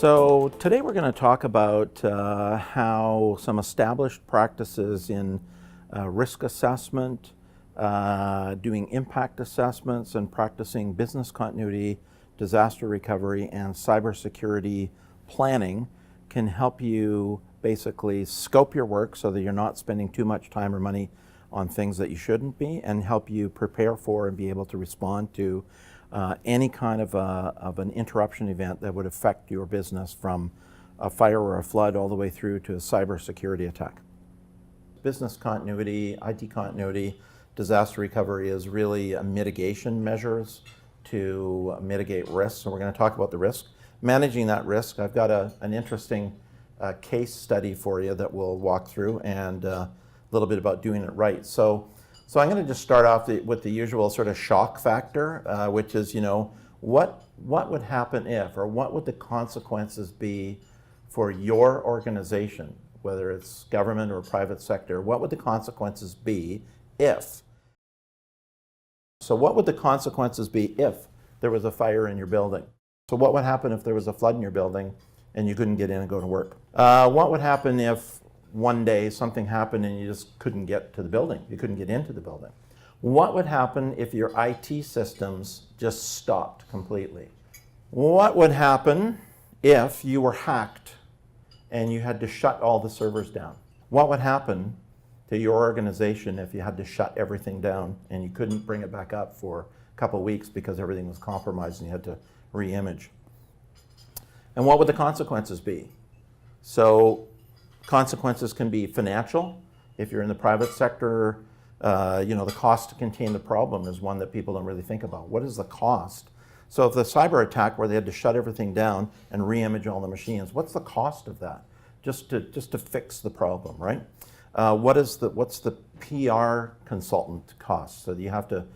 So today we're going to talk about how some established practices in risk assessment, doing impact assessments, and practicing business continuity, disaster recovery, and cybersecurity planning can help you basically scope your work so that you're not spending too much time or money on things that you shouldn't be, and help you prepare for and be able to respond to any kind of an interruption event that would affect your business, from a fire or a flood all the way through to a cybersecurity attack. Business continuity, IT continuity, disaster recovery is really a mitigation measures to mitigate risks. So we're going to talk about the risk. Managing that risk, I've got an interesting case study for you that we'll walk through, and a little bit about doing it right. So I'm going to just start off with the usual sort of shock factor, which is, what would happen if, or what would the consequences be for your organization, whether it's government or private sector, what would the consequences be if? So what would the consequences be if there was a fire in your building? So what would happen if there was a flood in your building and you couldn't get in and go to work? What would happen if one day something happened and you just couldn't get to the building, you couldn't get into the building? What would happen if your IT systems just stopped completely? What would happen if you were hacked and you had to shut all the servers down? What would happen to your organization if you had to shut everything down and you couldn't bring it back up for a couple of weeks because everything was compromised and you had to re-image? And what would the consequences be? So consequences can be financial. If you're in the private sector, the cost to contain the problem is one that people don't really think about. What is the cost? So if the cyber attack where they had to shut everything down and re-image all the machines, what's the cost of that? Just to fix the problem, right? What's the PR consultant cost? So you have to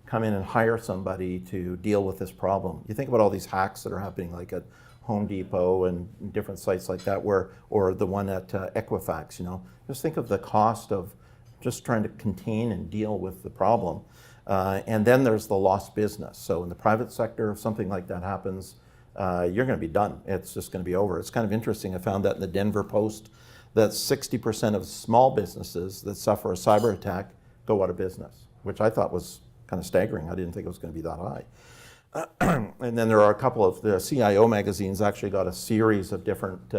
come in and hire somebody to deal with this problem. You think about all these hacks that are happening, like at Home Depot and different sites like that, or the one at Equifax. Just think of the cost of just trying to contain and deal with the problem. And then there's the lost business. So in the private sector, if something like that happens, you're going to be done. It's just going to be over. It's kind of interesting. I found that in the Denver Post, that 60% of small businesses that suffer a cyber attack go out of business, which I thought was kind of staggering. I didn't think it was going to be that high. And then there are a couple of, the CIO magazines actually got a series of different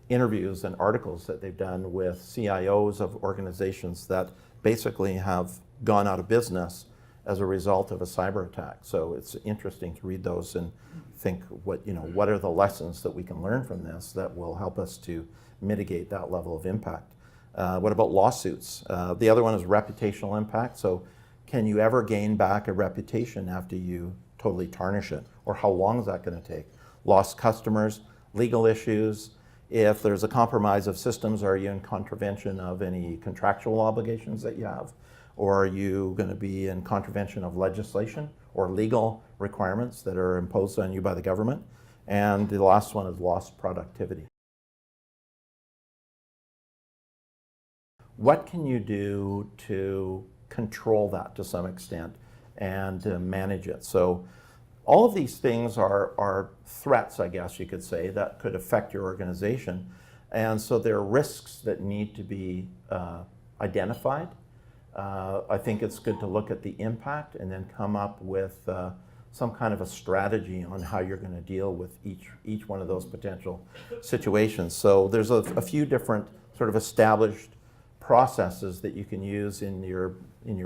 interviews and articles that they've done with CIOs of organizations that basically have gone out of business as a result of a cyber attack. So it's interesting to read those and think what are the lessons that we can learn from this that will help us to mitigate that level of impact. What about lawsuits? The other one is reputational impact. So can you ever gain back a reputation after you totally tarnish it? Or how long is that going to take? Lost customers, legal issues. If there's a compromise of systems, are you in contravention of any contractual obligations that you have? Or are you going to be in contravention of legislation or legal requirements that are imposed on you by the government? And the last one is lost productivity. What can you do to control that to some extent and to manage it? So all of these things are threats, I guess you could say, that could affect your organization. And so there are risks that need to be identified. I think it's good to look at the impact and then come up with some kind of a strategy on how you're going to deal with each one of those potential situations. So there's a few different sort of established processes that you can use in your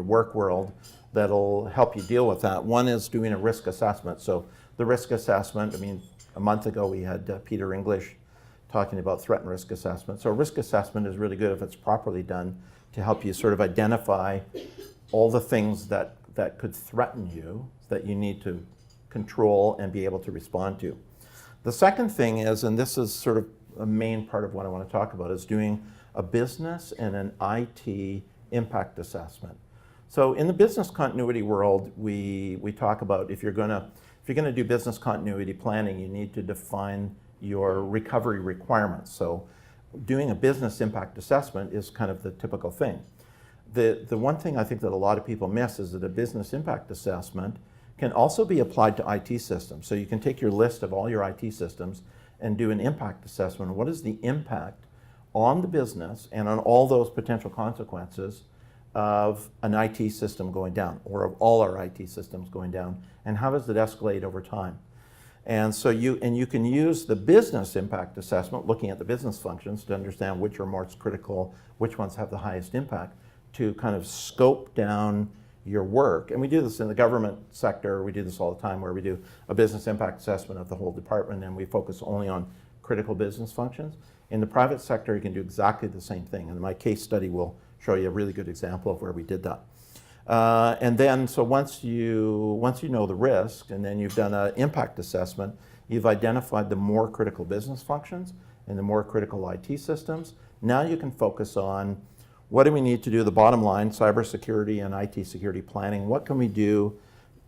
work world that'll help you deal with that. One is doing a risk assessment. So the risk assessment, a month ago we had Peter English talking about threat and risk assessment. So a risk assessment is really good if it's properly done to help you sort of identify all the things that could threaten you that you need to control and be able to respond to. The second thing is, and this is sort of a main part of what I want to talk about, is doing a business and an IT impact assessment. So in the business continuity world, we talk about if you're going to do business continuity planning, you need to define your recovery requirements. So doing a business impact assessment is kind of the typical thing. The one thing I think that a lot of people miss is that a business impact assessment can also be applied to IT systems. So you can take your list of all your IT systems and do an impact assessment. What is the impact on the business and on all those potential consequences of an IT system going down, or of all our IT systems going down, and how does it escalate over time? And so you can use the business impact assessment, looking at the business functions, to understand which are most critical, which ones have the highest impact, to kind of scope down your work. And we do this in the government sector. We do this all the time, where we do a business impact assessment of the whole department, and we focus only on critical business functions. In the private sector, you can do exactly the same thing. And my case study will show you a really good example of where we did that. And then, so once you know the risk, and then you've done an impact assessment, you've identified the more critical business functions and the more critical IT systems. Now you can focus on, what do we need to do? The bottom line, cybersecurity and IT security planning. What can we do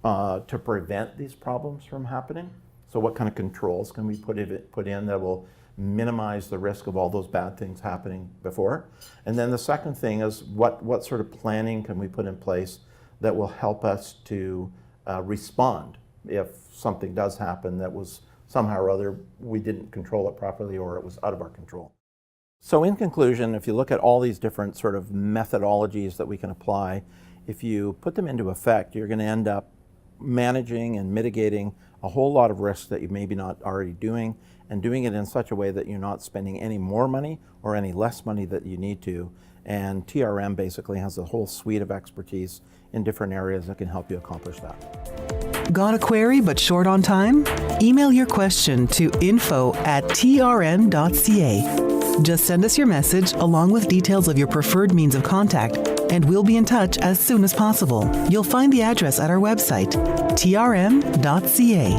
to prevent these problems from happening? So what kind of controls can we put in that will minimize the risk of all those bad things happening before? And then the second thing is, what sort of planning can we put in place that will help us to respond if something does happen that was somehow or other we didn't control it properly, or it was out of our control. So in conclusion, if you look at all these different sort of methodologies that we can apply, if you put them into effect, you're going to end up managing and mitigating a whole lot of risks that you maybe not already doing, and doing it in such a way that you're not spending any more money or any less money that you need to. And TRM basically has a whole suite of expertise in different areas that can help you accomplish that. Got a query but short on time? Email your question to info@trm.ca. Just send us your message along with details of your preferred means of contact, and we'll be in touch as soon as possible. You'll find the address at our website, trm.ca.